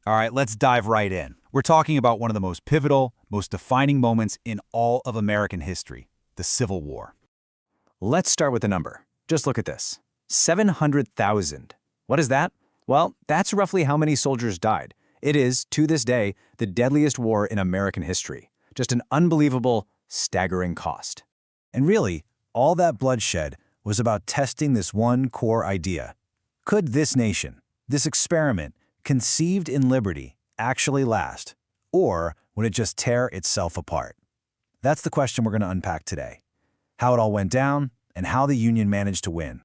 All right, let's dive right in. We're talking about one of the most pivotal, most defining moments in all of American history, the Civil War. Let's start with the number. Just look at this. 700,000. What is that? Well, that's roughly how many soldiers died. It is, to this day, the deadliest war in American history. Just an unbelievable, staggering cost. And really, all that bloodshed was about testing this one core idea. Could this nation, this experiment, conceived in liberty, actually last? Or would it just tear itself apart? That's the question we're going to unpack today. How it all went down, and how the Union managed to win.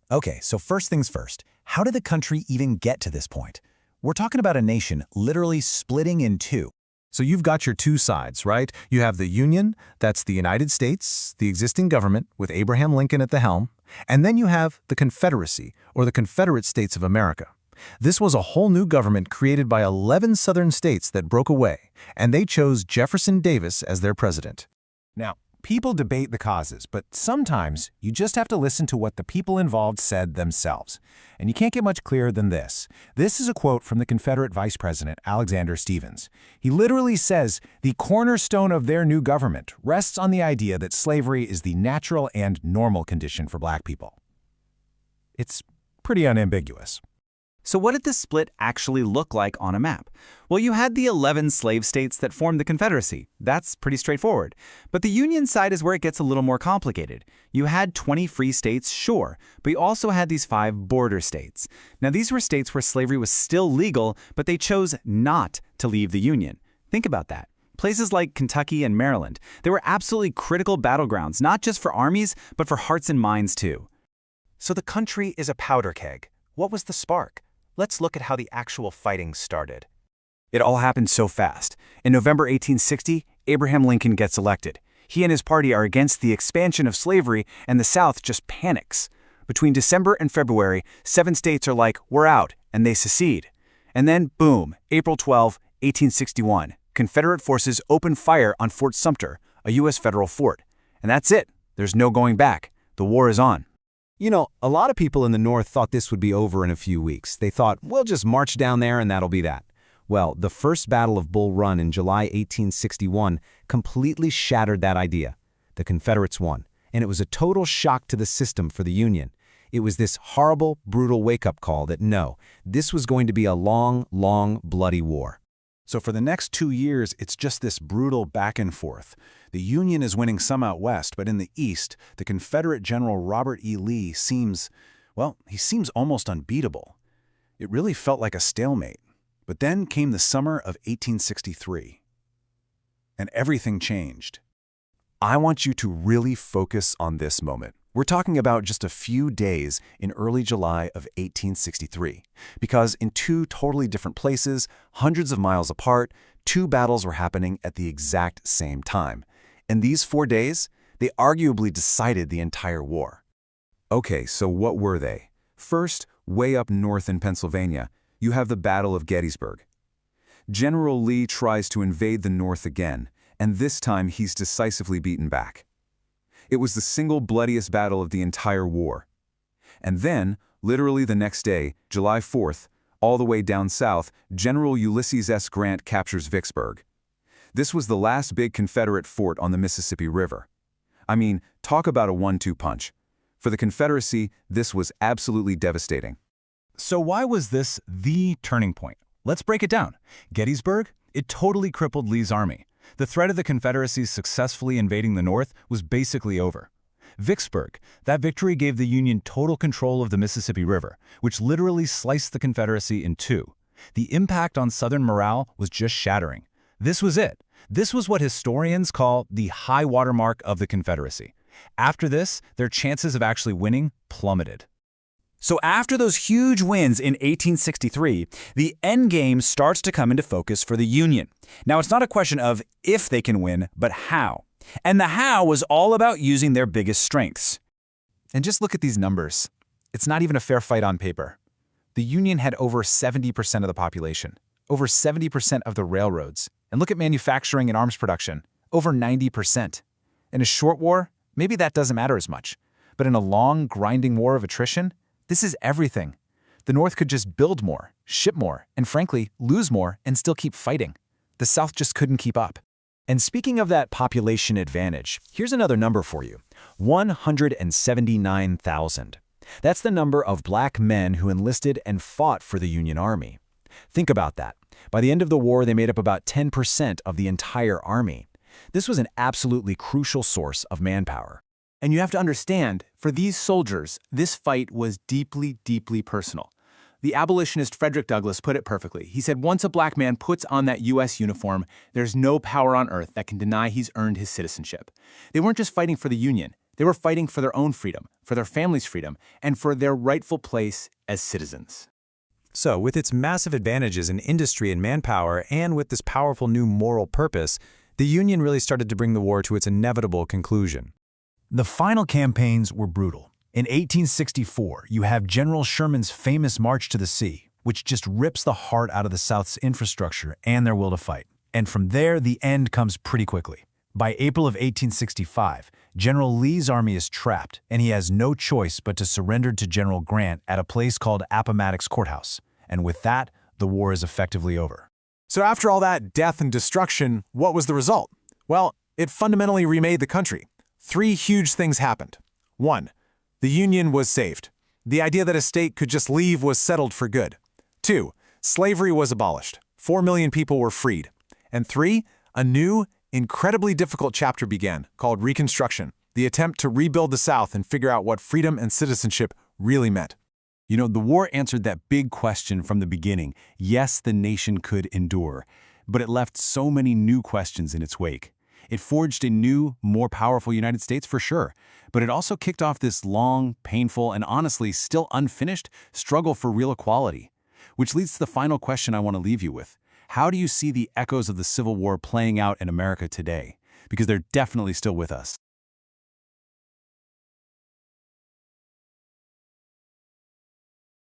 Okay, so first things first, how did the country even get to this point? We're talking about a nation literally splitting in two. So you've got your two sides, right? You have the Union, that's the United States, the existing government with Abraham Lincoln at the helm, and then you have the Confederacy, or the Confederate States of America. This was a whole new government created by 11 southern states that broke away, and they chose Jefferson Davis as their president. Now, people debate the causes, but sometimes you just have to listen to what the people involved said themselves. And you can't get much clearer than this. This is a quote from the Confederate Vice President, Alexander Stephens. He literally says, "The cornerstone of their new government rests on the idea that slavery is the natural and normal condition for black people." It's pretty unambiguous. So what did this split actually look like on a map? Well, you had the 11 slave states that formed the Confederacy. That's pretty straightforward. But the Union side is where it gets a little more complicated. You had 20 free states, sure, but you also had these 5 border states. Now, these were states where slavery was still legal, but they chose not to leave the Union. Think about that. Places like Kentucky and Maryland, they were absolutely critical battlegrounds, not just for armies, but for hearts and minds too. So the country is a powder keg. What was the spark? Let's look at how the actual fighting started. It all happened so fast. In November 1860, Abraham Lincoln gets elected. He and his party are against the expansion of slavery, and the South just panics. Between December and February, 7 states are like, "We're out," and they secede. And then, boom, April 12, 1861, Confederate forces open fire on Fort Sumter, a U.S. federal fort. And that's it. There's no going back. The war is on. You know, a lot of people in the North thought this would be over in a few weeks. They thought, we'll just march down there and that'll be that. Well, the first Battle of Bull Run in July 1861 completely shattered that idea. The Confederates won, and it was a total shock to the system for the Union. It was this horrible, brutal wake-up call that no, this was going to be a long, long, bloody war. So for the next 2 years, it's just this brutal back and forth. The Union is winning some out west, but in the east, the Confederate General Robert E. Lee seems almost unbeatable. It really felt like a stalemate. But then came the summer of 1863, and everything changed. I want you to really focus on this moment. We're talking about just a few days in early July of 1863, because in 2 totally different places, hundreds of miles apart, 2 battles were happening at the exact same time. And these 4 days, they arguably decided the entire war. Okay, so what were they? First, way up north in Pennsylvania, you have the Battle of Gettysburg. General Lee tries to invade the North again, and this time he's decisively beaten back. It was the single bloodiest battle of the entire war. And then, literally the next day, July 4th, all the way down south, General Ulysses S. Grant captures Vicksburg. This was the last big Confederate fort on the Mississippi River. I mean, talk about a 1-2 punch. For the Confederacy, this was absolutely devastating. So why was this the turning point? Let's break it down. Gettysburg, it totally crippled Lee's army. The threat of the Confederacy successfully invading the North was basically over. Vicksburg, that victory gave the Union total control of the Mississippi River, which literally sliced the Confederacy in 2. The impact on Southern morale was just shattering. This was it. This was what historians call the high water mark of the Confederacy. After this, their chances of actually winning plummeted. So after those huge wins in 1863, the end game starts to come into focus for the Union. Now, it's not a question of if they can win, but how. And the how was all about using their biggest strengths. And just look at these numbers. It's not even a fair fight on paper. The Union had over 70% of the population, over 70% of the railroads. And look at manufacturing and arms production, over 90%. In a short war, maybe that doesn't matter as much. But in a long, grinding war of attrition, this is everything. The North could just build more, ship more, and frankly, lose more and still keep fighting. The South just couldn't keep up. And speaking of that population advantage, here's another number for you: 179,000. That's the number of black men who enlisted and fought for the Union Army. Think about that. By the end of the war, they made up about 10% of the entire army. This was an absolutely crucial source of manpower. And you have to understand, for these soldiers, this fight was deeply, deeply personal. The abolitionist Frederick Douglass put it perfectly. He said, once a black man puts on that U.S. uniform, there's no power on earth that can deny he's earned his citizenship. They weren't just fighting for the Union. They were fighting for their own freedom, for their family's freedom, and for their rightful place as citizens. So, with its massive advantages in industry and manpower, and with this powerful new moral purpose, the Union really started to bring the war to its inevitable conclusion. The final campaigns were brutal. In 1864, you have General Sherman's famous March to the Sea, which just rips the heart out of the South's infrastructure and their will to fight. And from there, the end comes pretty quickly. By April of 1865, General Lee's army is trapped, and he has no choice but to surrender to General Grant at a place called Appomattox Courthouse. And with that, the war is effectively over. So after all that death and destruction, what was the result? Well, it fundamentally remade the country. 3 huge things happened. 1. The Union was saved. The idea that a state could just leave was settled for good. 2. Slavery was abolished. 4 million people were freed. And 3. A new, incredibly difficult chapter began, called Reconstruction, the attempt to rebuild the South and figure out what freedom and citizenship really meant. You know, the war answered that big question from the beginning. Yes, the nation could endure, but it left so many new questions in its wake. It forged a new, more powerful United States for sure, but it also kicked off this long, painful, and honestly still unfinished struggle for real equality. Which leads to the final question I want to leave you with. How do you see the echoes of the Civil War playing out in America today? Because they're definitely still with us.